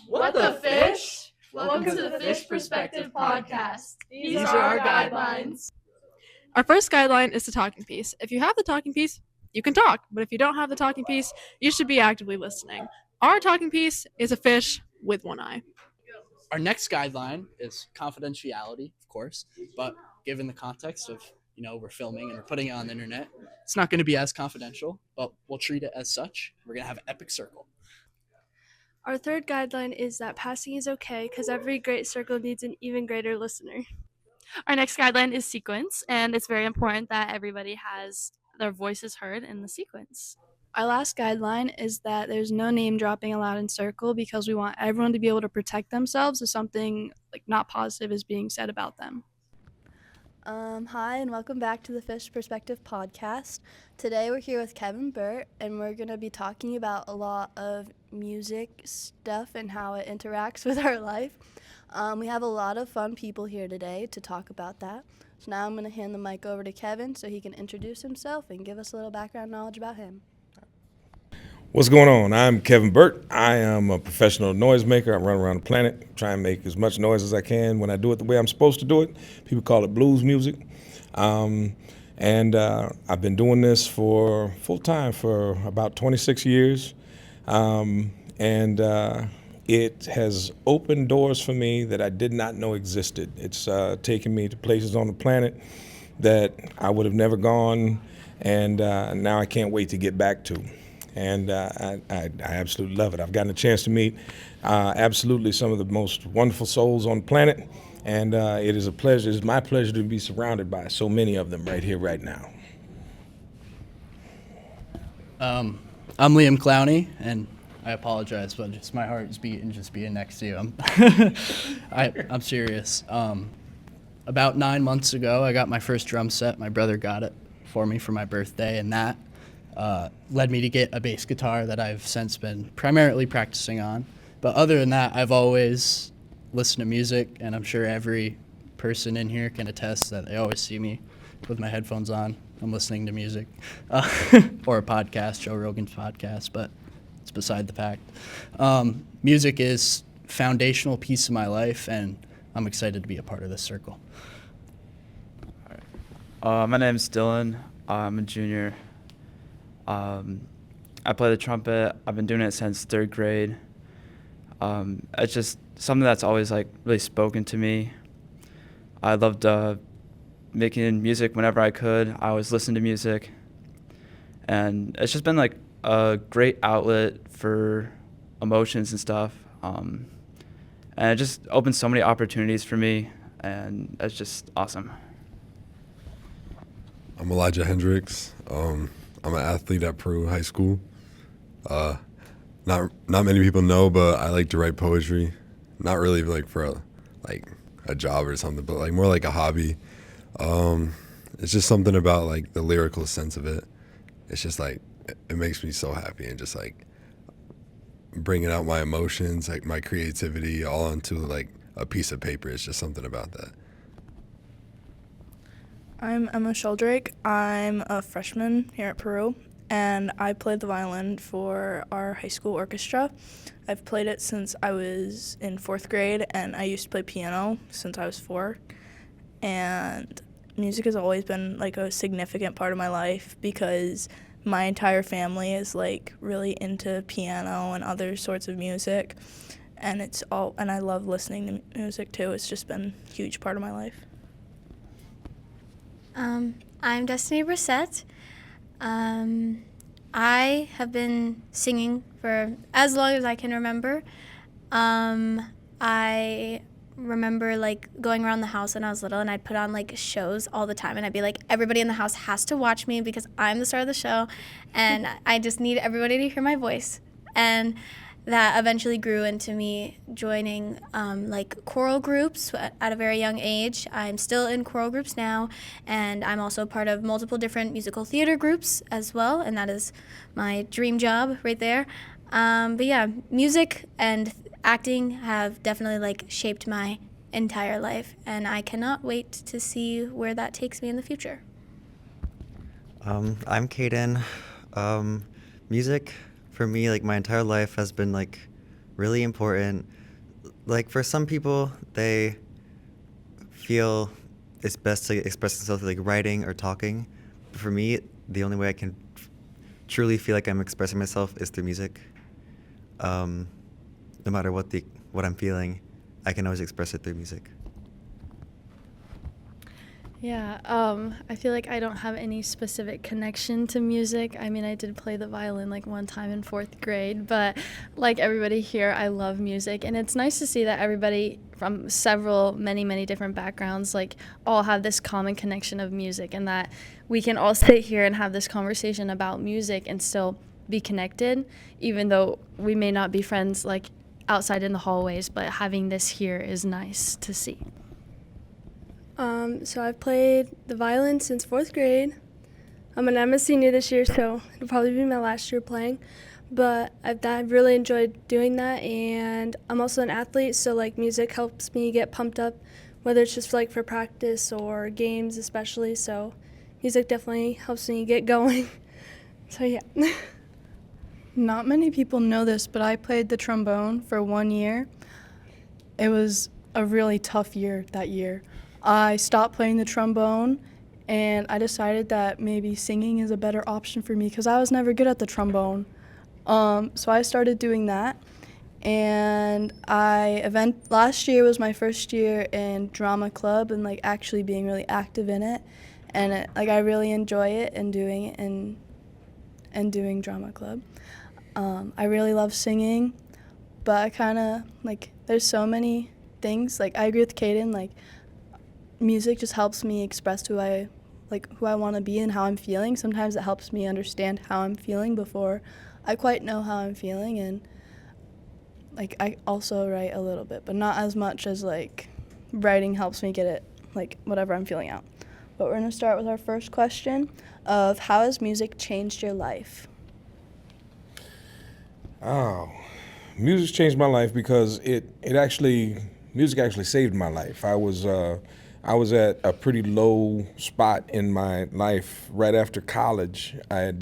What the fish? Welcome to the Fish Perspective Podcast. These are our guidelines. Our first guideline is the talking piece. If you have the talking piece, you can talk, but if you don't have the talking piece, you should be actively listening. Our talking piece is a fish with one eye. Our next guideline is confidentiality, of course, but given the context of, we're filming and we're putting it on the internet, it's not going to be as confidential, but we'll treat it as such. We're going to have an epic circle. Our third guideline is that passing is okay because every great circle needs an even greater listener. Our next guideline is sequence, and it's very important that everybody has their voices heard in the sequence. Our last guideline is that there's no name dropping allowed in circle because we want everyone to be able to protect themselves if something not positive is being said about them. Hi, and welcome back to the Fish Perspective Podcast. Today we're here with Kevin Burt, and we're going to be talking about a lot of music stuff and how it interacts with our life. We have a lot of fun people here today to talk about that. So now I'm going to hand the mic over to Kevin so he can introduce himself and give us a little background knowledge about him. What's going on? I'm Kevin Burt. I am a professional noisemaker. I run around the planet, try and make as much noise as I can when I do it the way I'm supposed to do it. People call it blues music. And I've been doing this for full time for about 26 years. It has opened doors for me that I did not know existed. It's taken me to places on the planet that I would have never gone, and now I can't wait to get back to. And I absolutely love it. I've gotten a chance to meet absolutely some of the most wonderful souls on the planet, and it is a pleasure. It's my pleasure to be surrounded by so many of them right here, right now. I'm Liam Clowney, and I apologize, but just my heart is beating just being next to you. I'm serious. About 9 months ago, I got my first drum set. My brother got it for me for my birthday, and that led me to get a bass guitar that I've since been primarily practicing on. But other than that, I've always listened to music, and I'm sure every person in here can attest that they always see me with my headphones on. I'm listening to music or a podcast, Joe Rogan's podcast, but it's beside the fact. Music is a foundational piece of my life, and I'm excited to be a part of this circle. My name's Dylan. I'm a junior. I play the trumpet. I've been doing it since third grade. It's just something that's always really spoken to me. I loved making music whenever I could. I always listened to music, and it's just been a great outlet for emotions and stuff. And it just opened so many opportunities for me, and it's just awesome. I'm Elijah Hendricks. I'm an athlete at Peru High School. Not many people know, but I like to write poetry. Not really for a job or something, but more like a hobby. It's just something about the lyrical sense of it. It's just it makes me so happy, and just bringing out my emotions, my creativity, all onto a piece of paper. It's just something about that. I'm Emma Sheldrake. I'm a freshman here at Peru, and I played the violin for our high school orchestra. I've played it since I was in fourth grade, and I used to play piano since I was 4. And music has always been a significant part of my life because my entire family is really into piano and other sorts of music, and I love listening to music too. It's just been a huge part of my life. I'm Destiny Brissett. I have been singing for as long as I can remember. I remember going around the house when I was little, and I'd put on shows all the time, and I'd be everybody in the house has to watch me because I'm the star of the show, and I just need everybody to hear my voice. And that eventually grew into me joining choral groups at a very young age. I'm still in choral groups now, and I'm also part of multiple different musical theater groups as well, and that is my dream job right there. But yeah, music and acting have definitely shaped my entire life, and I cannot wait to see where that takes me in the future. I'm Caden. Music for me, my entire life has been really important. Like for some people, they feel it's best to express themselves like writing or talking. But for me, the only way I can truly feel like I'm expressing myself is through music. No matter what I'm feeling, I can always express it through music. Yeah, I feel like I don't have any specific connection to music. I mean, I did play the violin like one time in 4th grade, but like everybody here, I love music. And it's nice to see that everybody from many different backgrounds, like all have this common connection of music, and that we can all sit here and have this conversation about music and still be connected, even though we may not be friends like outside in the hallways, but having this here is nice to see. So I've played the violin since 4th grade. I'm a senior this year, so it'll probably be my last year playing. But I've really enjoyed doing that, and I'm also an athlete, so like music helps me get pumped up, whether it's just like for practice or games especially. So music definitely helps me get going. So yeah. Not many people know this, but I played the trombone for 1 year. It was a really tough year that year. I stopped playing the trombone, and I decided that maybe singing is a better option for me because I was never good at the trombone. So I started doing that, and last year was my first year in drama club and like actually being really active in it, and I really enjoy it and doing it and doing drama club. I really love singing, but I kind of like there's so many things. Like I agree with Kaden, like music just helps me express who I want to be and how I'm feeling. Sometimes it helps me understand how I'm feeling before I quite know how I'm feeling, and like I also write a little bit, but not as much as like writing helps me get it like whatever I'm feeling out. But we're going to start with our first question of how has music changed your life? Oh, music's changed my life because music actually saved my life. I was at a pretty low spot in my life right after college. I had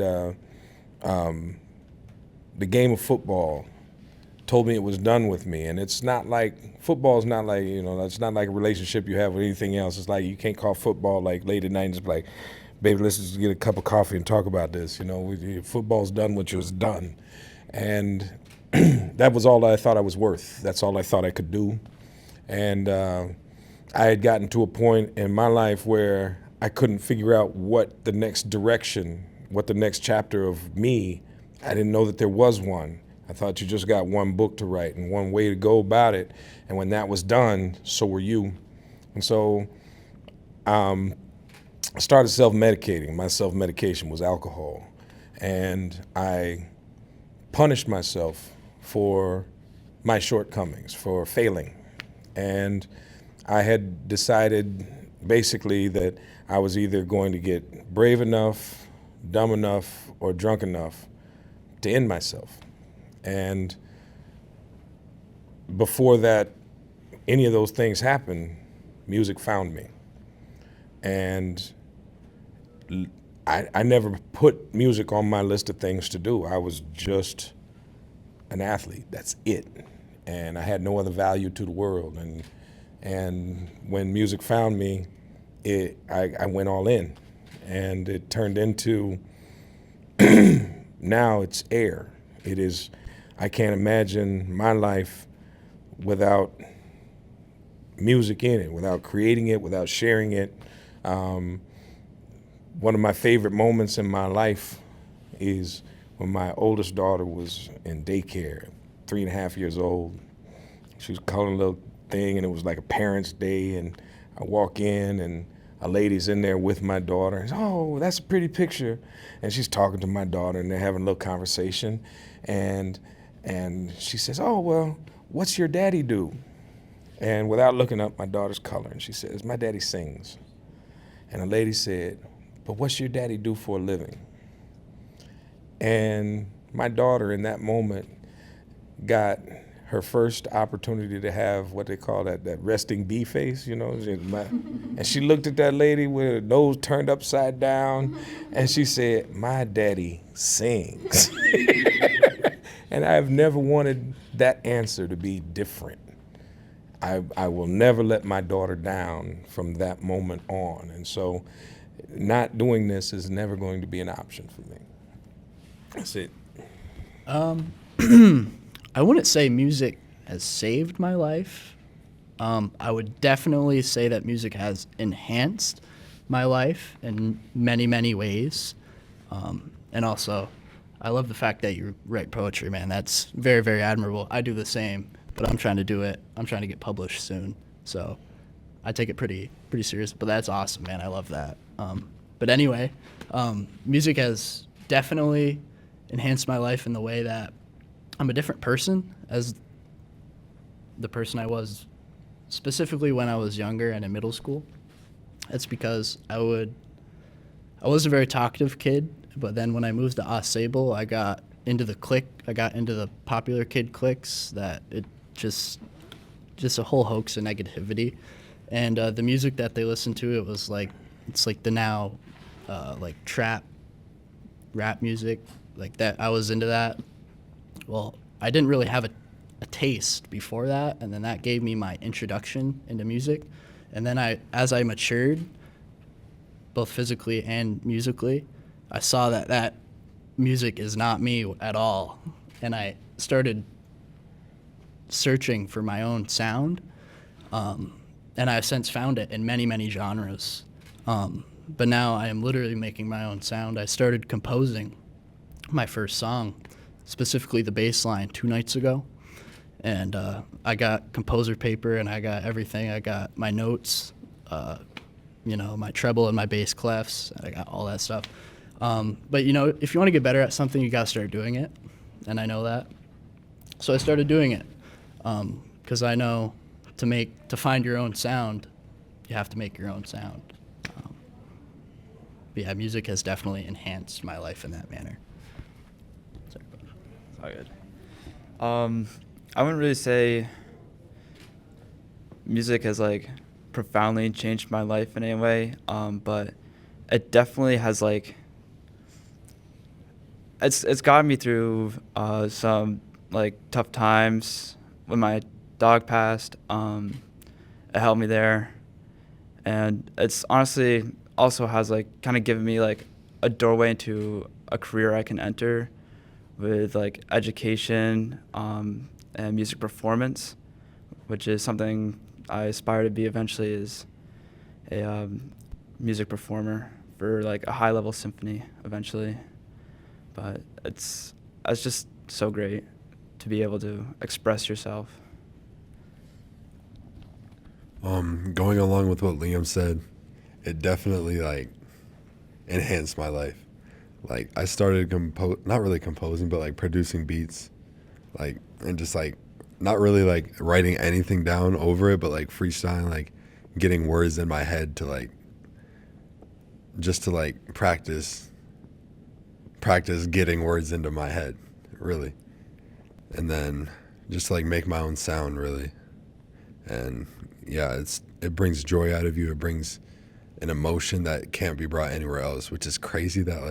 the game of football told me it was done with me, and it's not like football's not like it's not like a relationship you have with anything else. It's like you can't call football like late at night and just be like, baby, let's just get a cup of coffee and talk about this. Football's done what was done, and that was all I thought I was worth. That's all I thought I could do, and I had gotten to a point in my life where I couldn't figure out what the next direction, what the next chapter of me. I didn't know that there was one. I thought you just got one book to write and one way to go about it. And when that was done, so were you. And so I started self-medicating. My self-medication was alcohol. And I punished myself for my shortcomings, for failing. And I had decided basically that I was either going to get brave enough, dumb enough, or drunk enough to end myself. And before that, any of those things happened, music found me. And I never put music on my list of things to do. I was just an athlete, that's it. And I had no other value to the world. And when music found me, I went all in. And it turned into, now it's air. It is, I can't imagine my life without music in it, without creating it, without sharing it. One of my favorite moments in my life is when my oldest daughter was in daycare, 3.5 years old. She was calling a little thing, and it was like a parents' day, and I walk in, and a lady's in there with my daughter. And, oh, that's a pretty picture. And she's talking to my daughter, and they're having a little conversation. And she says, oh, well, what's your daddy do? And without looking up my daughter's color, and she says, my daddy sings. And the lady said, but what's your daddy do for a living? And my daughter in that moment got her first opportunity to have what they call that resting bee face, and she looked at that lady with her nose turned upside down, and she said, my daddy sings. And I've never wanted that answer to be different. I will never let my daughter down from that moment on. And so not doing this is never going to be an option for me. That's it. I wouldn't say music has saved my life. I would definitely say that music has enhanced my life in many, many ways. And also, I love the fact that you write poetry, man. That's very, very admirable. I do the same, but I'm trying to do it. I'm trying to get published soon. So I take it pretty serious, but that's awesome, man. I love that. But anyway, music has definitely enhanced my life in the way that I'm a different person as the person I was specifically when I was younger and in middle school. That's because I was a very talkative kid, but then when I moved to ASable, I got into the clique. I got into the popular kid cliques that it just a whole hoax of negativity. And the music that they listened to, it's like the now like trap rap music like that. I was into that. Well, I didn't really have a taste before that, and then that gave me my introduction into music. And then as I matured, both physically and musically, I saw that music is not me at all. And I started searching for my own sound, and I've since found it in many, many genres. But now I am literally making my own sound. I started composing my first song, specifically the bass line, 2 nights ago. And I got composer paper and I got everything. I got my notes, my treble and my bass clefs. I got all that stuff. But if you want to get better at something, you got to start doing it. And I know that. So I started doing it because I know to find your own sound, you have to make your own sound. But yeah, music has definitely enhanced my life in that manner. Sorry. It's all good. I wouldn't really say music has like profoundly changed my life in any way, but it definitely has like it's gotten me through some like tough times. When my dog passed, it helped me there, and it's honestly also has like kind of given me like a doorway into a career I can enter with like education and music performance, which is something I aspire to be eventually, is a music performer for like a high-level symphony eventually. But it's just so great to be able to express yourself. Going along with what Liam said, it definitely like enhanced my life. Like I started not really composing, but like producing beats, like, and just like not really like writing anything down over it, but like freestyling, like getting words in my head to like just to like practice getting words into my head, really, and then just like make my own sound, really. And yeah, it brings joy out of you. It brings an emotion that can't be brought anywhere else, which is crazy that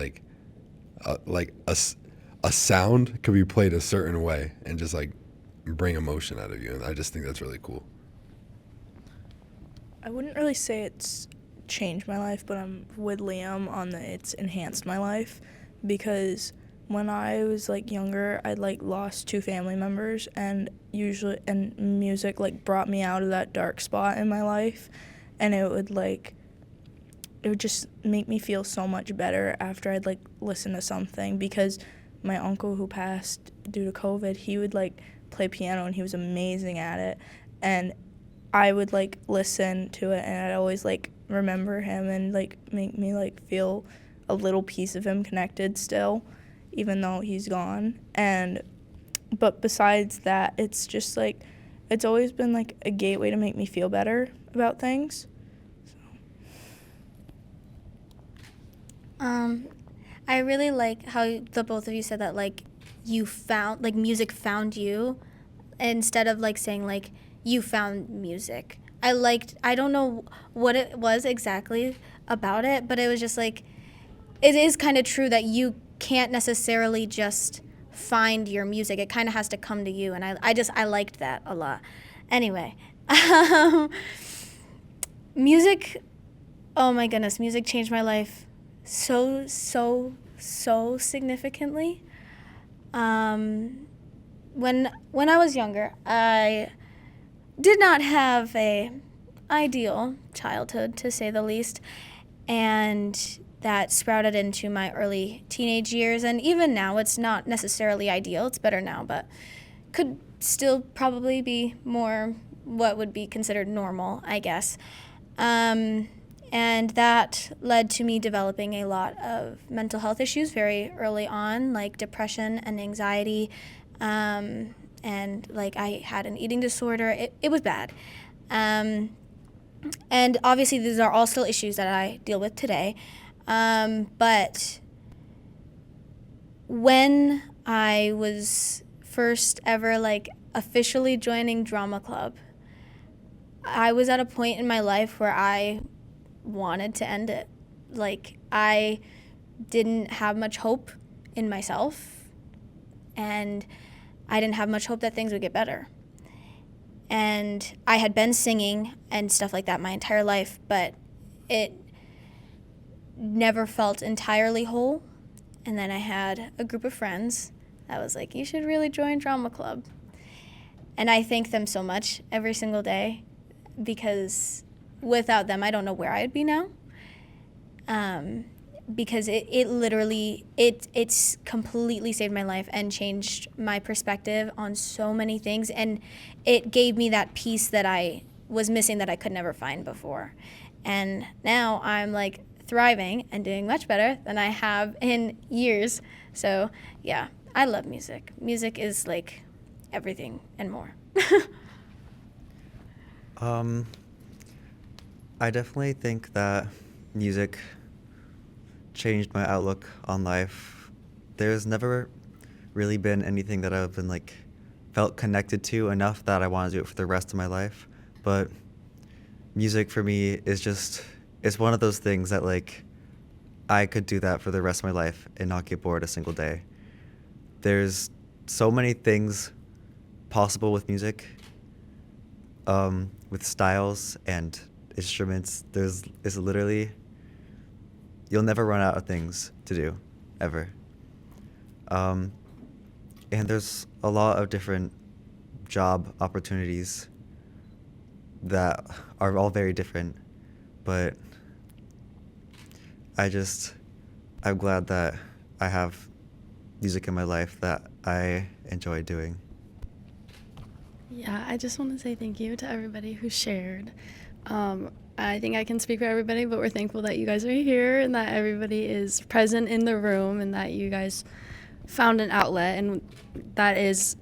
like a sound could be played a certain way and just like bring emotion out of you. And I just think that's really cool. I wouldn't really say it's changed my life, but I'm with Liam on that it's enhanced my life, because when I was like younger, I'd like lost 2 family members, and music like brought me out of that dark spot in my life, and it would just make me feel so much better after I'd like listen to something, because my uncle who passed due to COVID, he would like play piano and he was amazing at it, and I would like listen to it and I'd always like remember him and like make me like feel a little piece of him connected still, even though he's gone. But besides that, it's just like it's always been like a gateway to make me feel better about things. I really like how the both of you said that like you found like music found you, instead of like saying like you found music. I don't know what it was exactly about it, but it was just like it is kind of true that you can't necessarily just find your music. It kind of has to come to you, and I liked that a lot. Anyway, music, oh my goodness, music changed my life so significantly. When I was younger, I did not have a ideal childhood, to say the least, and that sprouted into my early teenage years. And even now, it's not necessarily ideal. It's better now, but could still probably be more what would be considered normal, I guess. And that led to me developing a lot of mental health issues very early on, like depression and anxiety. And like I had an eating disorder. It was bad. And obviously these are all still issues that I deal with today. But when I was first ever like officially joining drama club, I was at a point in my life where I wanted to end it. Like, I didn't have much hope in myself, and I didn't have much hope that things would get better. And I had been singing and stuff like that my entire life, but it never felt entirely whole. And then I had a group of friends that was like, you should really join drama club. And I thank them so much every single day, because without them, I don't know where I'd be now. Because it literally, it's completely saved my life and changed my perspective on so many things. And it gave me that peace that I was missing that I could never find before. And now I'm like thriving and doing much better than I have in years. So yeah, I love music. Music is like everything and more. I definitely think that music changed my outlook on life. There's never really been anything that I've been like felt connected to enough that I want to do it for the rest of my life. But music for me is just, it's one of those things that like I could do that for the rest of my life and not get bored a single day. There's so many things possible with music, with styles and instruments. It's literally, you'll never run out of things to do, ever. And there's a lot of different job opportunities that are all very different, but I'm glad that I have music in my life that I enjoy doing. Yeah, I just want to say thank you to everybody who shared. I think I can speak for everybody, but we're thankful that you guys are here and that everybody is present in the room and that you guys found an outlet. And that is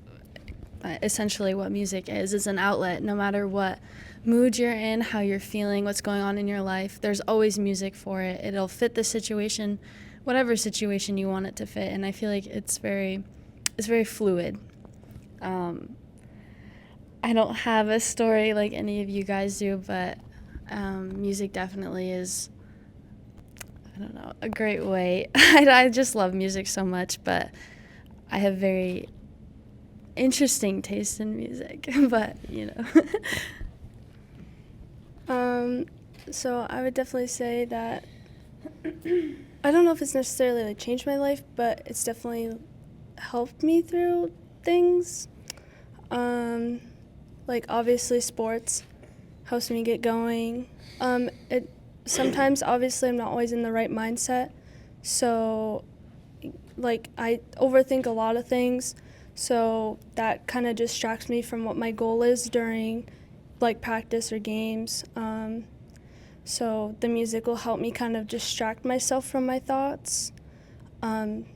essentially what music is an outlet. No matter what mood you're in, how you're feeling, what's going on in your life, there's always music for it. It'll fit the situation, whatever situation you want it to fit. And I feel like it's very fluid. I don't have a story like any of you guys do, but music definitely is, I don't know, a great way. I just love music so much, but I have very interesting taste in music, but you know. So I would definitely say that I don't know if it's necessarily like changed my life, but it's definitely helped me through things. Like obviously sports helps me get going. Sometimes obviously I'm not always in the right mindset, so like I overthink a lot of things, so that kind of distracts me from what my goal is during like practice or games. So the music will help me kind of distract myself from my thoughts. And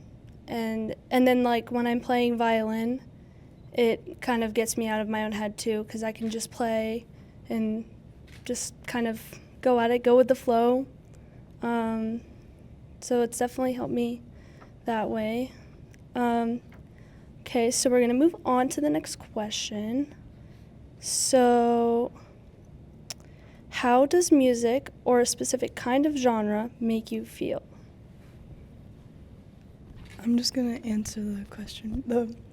then like when I'm playing violin, it kind of gets me out of my own head too, because I can just play and just kind of go at it, go with the flow. So it's definitely helped me that way. Okay, so we're going to move on to the next question. So how does music or a specific kind of genre make you feel? I'm just gonna answer the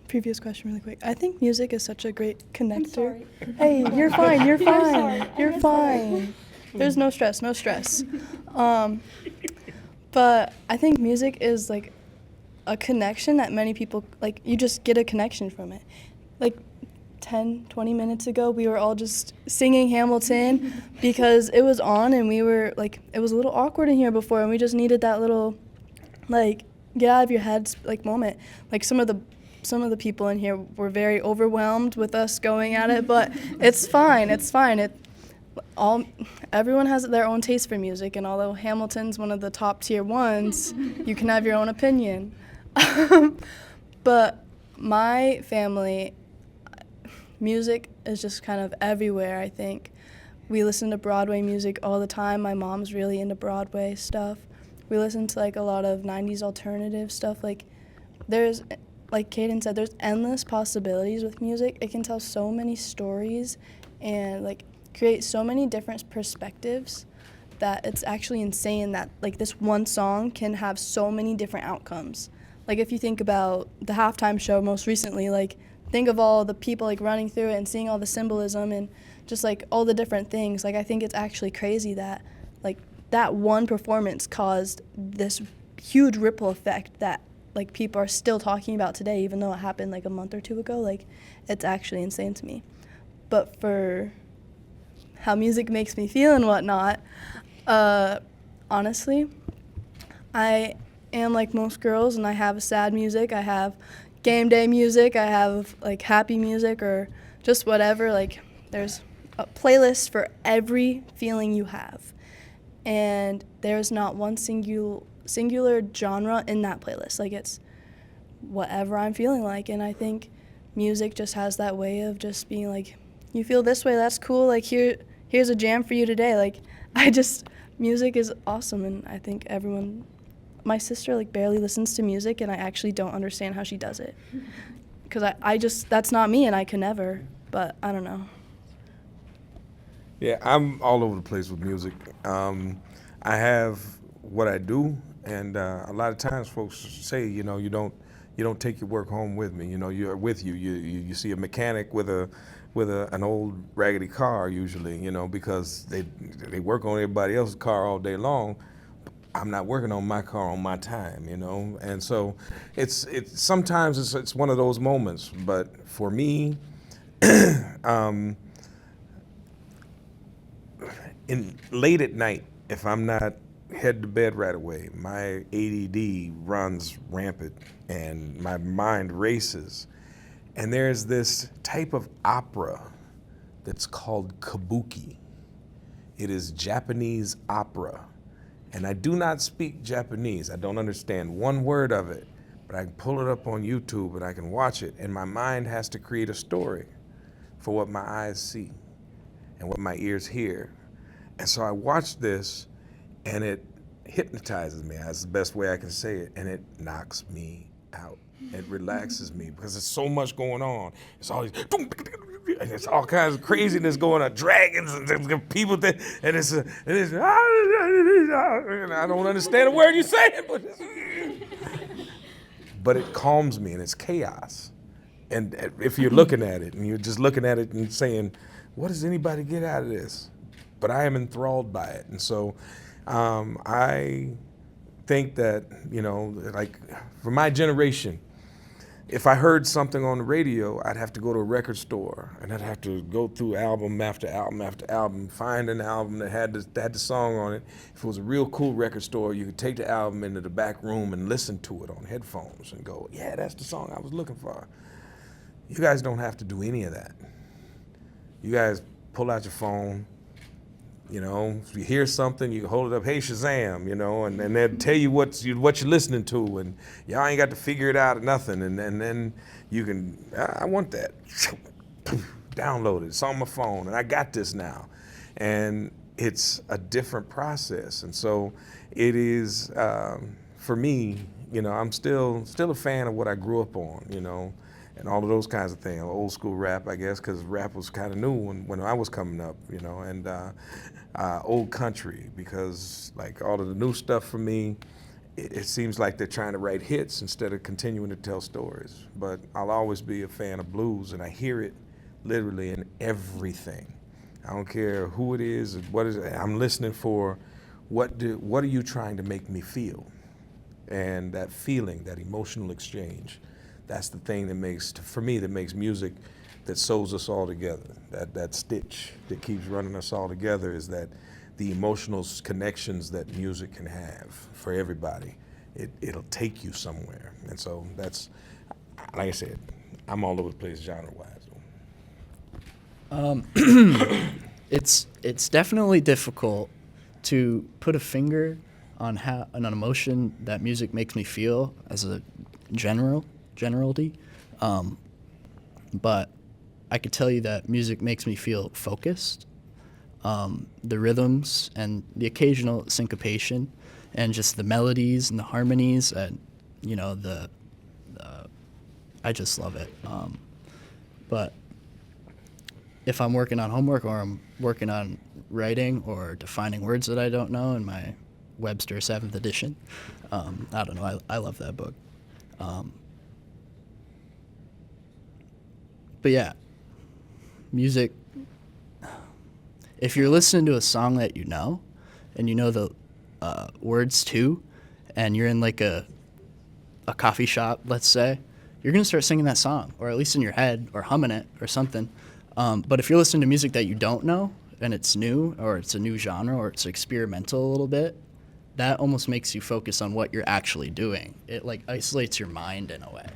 previous question really quick. I think music is such a great connector. Hey, you're fine, you're fine, you're fine. There's no stress, no stress. But I think music is like a connection that many people, like, you just get a connection from it. Like 10, 20 minutes ago, we were all just singing Hamilton because it was on, and we were like, it was a little awkward in here before, and we just needed that little, like, get out of your head like moment. Like some of the people in here were very overwhelmed with us going at it, but it's fine. It's fine. Everyone has their own taste for music, and although Hamilton's one of the top tier ones, you can have your own opinion. But my family, music is just kind of everywhere, I think. We listen to Broadway music all the time. My mom's really into Broadway stuff. We listen to like a lot of 90s alternative stuff. Like Kaden said, there's endless possibilities with music. It can tell so many stories and like create so many different perspectives that it's actually insane that like this one song can have so many different outcomes. Like if you think about the halftime show most recently, like think of all the people like running through it and seeing all the symbolism and just like all the different things. Like I think it's actually crazy that like that one performance caused this huge ripple effect that like people are still talking about today, even though it happened like a month or two ago. Like it's actually insane to me. But for how music makes me feel and whatnot, honestly, I am like most girls, and I have sad music. I have game day music. I have like happy music or just whatever. Like there's a playlist for every feeling you have. And there's not one singular genre in that playlist. Like it's whatever I'm feeling like. And I think music just has that way of just being like, you feel this way, that's cool. Like here's a jam for you today. Like music is awesome. And I think my sister like barely listens to music, and I actually don't understand how she does it. Because I just, that's not me, and I can never, but I don't know. Yeah, I'm all over the place with music. I have what I do, and a lot of times folks say, you don't take your work home with me. You're with you. You see a mechanic with an old raggedy car usually, because they work on everybody else's car all day long. I'm not working on my car on my time, and so it's sometimes it's one of those moments. But for me, late at night, if I'm not head to bed right away, my ADD runs rampant and my mind races. And there's this type of opera that's called kabuki. It is Japanese opera. And I do not speak Japanese. I don't understand one word of it, but I can pull it up on YouTube and I can watch it. And my mind has to create a story for what my eyes see and what my ears hear. And so I watch this, and it hypnotizes me. That's the best way I can say it. And it knocks me out. It relaxes me because there's so much going on. It's all these, and it's all kinds of craziness going on. Dragons and people that, and it's and I don't understand a word you're saying, but it calms me, and it's chaos. And if you're looking at it and you're just looking at it and saying, what does anybody get out of this? But I am enthralled by it. And so I think that, like for my generation, if I heard something on the radio, I'd have to go to a record store, and I'd have to go through album after album after album, find an album that had the song on it. If it was a real cool record store, you could take the album into the back room and listen to it on headphones and go, yeah, that's the song I was looking for. You guys don't have to do any of that. You guys pull out your phone. If you hear something, you hold it up, hey Shazam, and they'll tell you what you're listening to, and y'all ain't got to figure it out or nothing, and then you can, I want that, download it, it's on my phone, and I got this now, and it's a different process, and so it is, for me, I'm still a fan of what I grew up on, and all of those kinds of things, old school rap, I guess, because rap was kind of new when I was coming up, and old country, because like all of the new stuff for me, it seems like they're trying to write hits instead of continuing to tell stories. But I'll always be a fan of blues, and I hear it literally in everything. I don't care who it is, what is it. I'm listening for what are you trying to make me feel? And that feeling, that emotional exchange, that's the thing that makes music that sews us all together. That stitch that keeps running us all together is that the emotional connections that music can have for everybody. It'll take you somewhere. And so that's, like I said, I'm all over the place genre-wise. It's definitely difficult to put a finger on an emotion that music makes me feel as a generality. But I could tell you that music makes me feel focused. The rhythms and the occasional syncopation and just the melodies and the harmonies and, you know, I just love it. But if I'm working on homework or I'm working on writing or defining words that I don't know in my Webster 7th edition, I don't know, I love that book. But yeah, music, if you're listening to a song that you know, and you know the words too, and you're in like a coffee shop, let's say, you're going to start singing that song, or at least in your head, or humming it, or something. But if you're listening to music that you don't know, and it's new, or it's a new genre, or it's experimental a little bit, that almost makes you focus on what you're actually doing. It like isolates your mind in a way.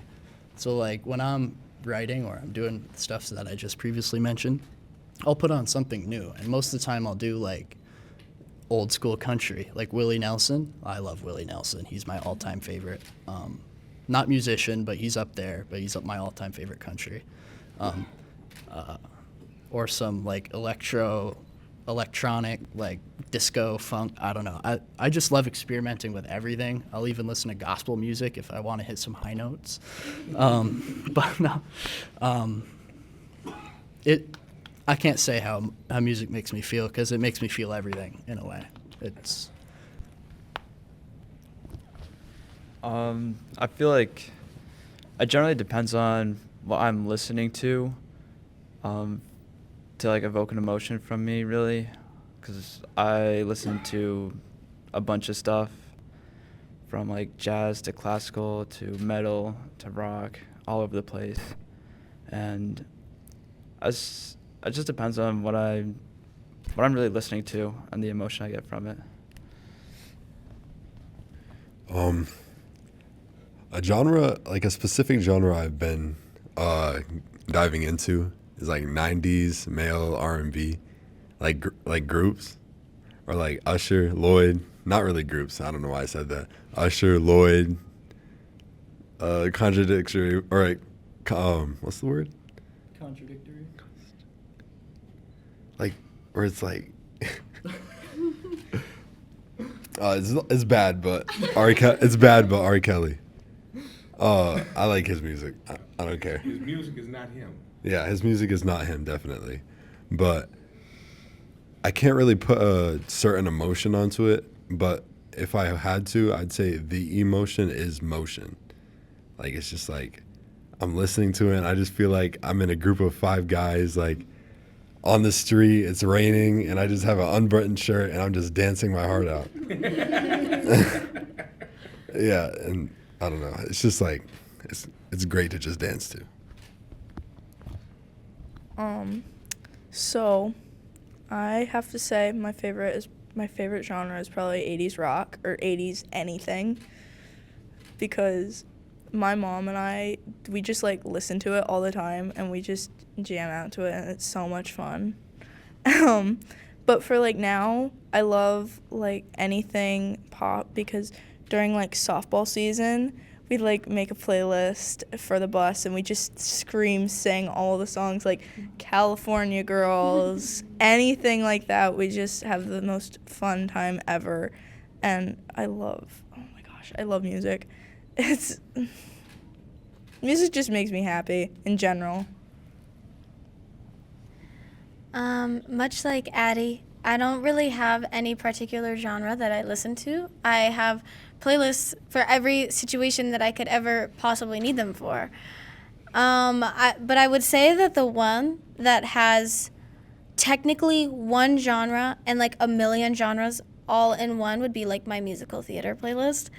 So like when I'm writing or I'm doing stuff that I just previously mentioned, I'll put on something new. And most of the time I'll do like old school country, like Willie Nelson. I love Willie Nelson. He's my all-time favorite. Not musician, but he's up there, but he's my all-time favorite country. Or some like electronic, like disco, funk, I don't know. I just love experimenting with everything. I'll even listen to gospel music if I want to hit some high notes. But no, I can't say how music makes me feel because it makes me feel everything in a way. I feel like it generally depends on what I'm listening to like evoke an emotion from me, really, because I listen to a bunch of stuff from like jazz to classical to metal to rock, all over the place, and it just depends on what I'm really listening to and the emotion I get from it. A genre, like a specific genre I've been diving into is like 90s male R&B, like groups, or like Usher, Lloyd. Not really groups. I don't know why I said that. Usher, Lloyd, contradictory, or like, what's the word? Contradictory. Like, where it's like, it's bad, but it's bad, but R. Kelly. I like his music. I don't care. His music is not him. Yeah, his music is not him, definitely. But I can't really put a certain emotion onto it. But if I had to, I'd say the emotion is motion. Like, it's just like I'm listening to it and I just feel like I'm in a group of 5 guys, like on the street, it's raining, and I just have an unbuttoned shirt and I'm just dancing my heart out. Yeah, and I don't know. It's just like, it's great to just dance to. So I have to say my favorite genre is probably 80s rock or 80s anything, because my mom and we just like listen to it all the time and we just jam out to it, and it's so much fun. But for like now, I love like anything pop, because during like softball season, we like make a playlist for the bus and we just scream, sing all the songs, like California Girls, anything like that. We just have the most fun time ever. And I love music. Music just makes me happy in general. Much like Addie, I don't really have any particular genre that I listen to. I have playlists for every situation that I could ever possibly need them for. But I would say that the one that has technically one genre and like a million genres all in one would be like my musical theater playlist,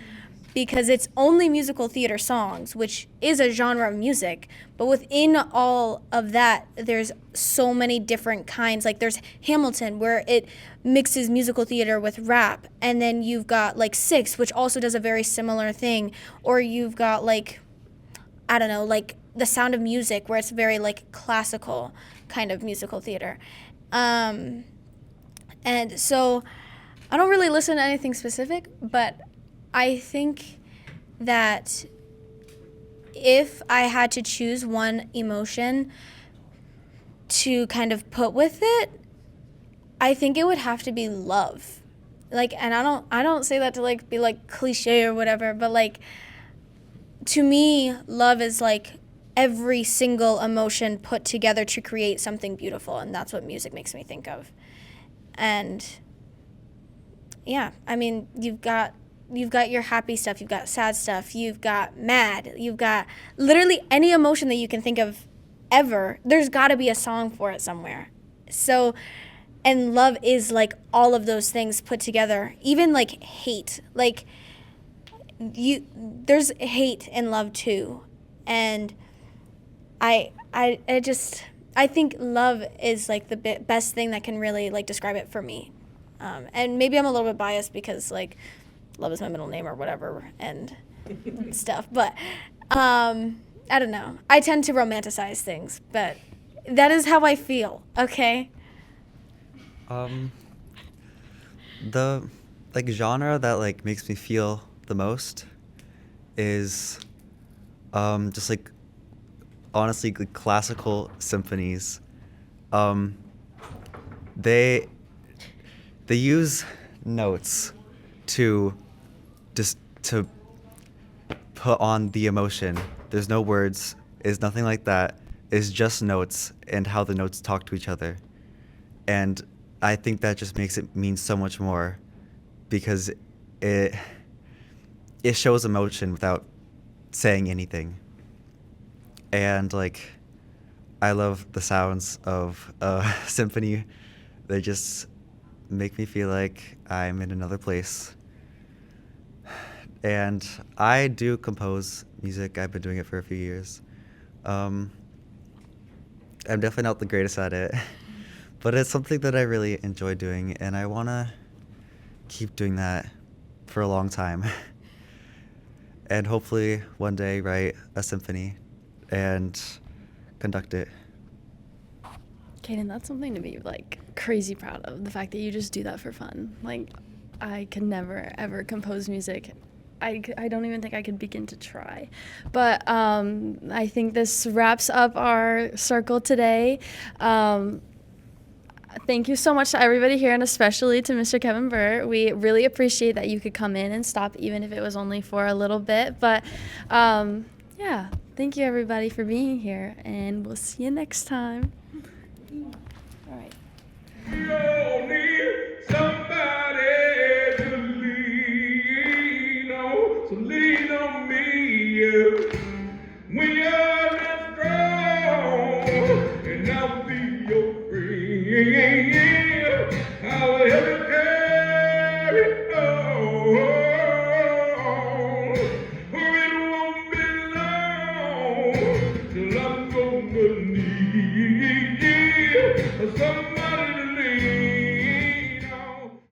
because it's only musical theater songs, which is a genre of music, but within all of that there's so many different kinds. Like there's Hamilton, where it mixes musical theater with rap, and then you've got like Six, which also does a very similar thing, or you've got like, I don't know, like The Sound of Music, where it's very like classical kind of musical theater. And so I don't really listen to anything specific, but I think that if I had to choose one emotion to kind of put with it, I think it would have to be love. Like, and I don't say that to like be like cliche or whatever, but like to me, love is like every single emotion put together to create something beautiful, and that's what music makes me think of. And yeah, I mean, you've got your happy stuff, you've got sad stuff, you've got mad, you've got literally any emotion that you can think of ever. There's got to be a song for it somewhere. So, and love is like all of those things put together. Even like hate, like there's hate in love too. And I think love is like the best thing that can really like describe it for me. And maybe I'm a little bit biased because like love is my middle name or whatever and stuff. But I don't know. I tend to romanticize things, but that is how I feel. Okay. The like genre that like makes me feel the most is just like honestly like classical symphonies. They use notes to put on the emotion. There's no words, it's nothing like that. It's just notes and how the notes talk to each other. And I think that just makes it mean so much more, because it shows emotion without saying anything. And like, I love the sounds of a symphony. They just make me feel like I'm in another place. And I do compose music. I've been doing it for a few years. I'm definitely not the greatest at it, but it's something that I really enjoy doing, and I want to keep doing that for a long time. And hopefully one day write a symphony and conduct it. Kaden, that's something to be like crazy proud of, the fact that you just do that for fun. Like, I could never ever compose music. I don't even think I could begin to try. But I think this wraps up our circle today. Thank you so much to everybody here, and especially to Mr. Kevin Burt. We really appreciate that you could come in and stop, even if it was only for a little bit. But yeah, thank you everybody for being here, and we'll see you next time. All right. We all need somebody to lean on, so lean on me when you're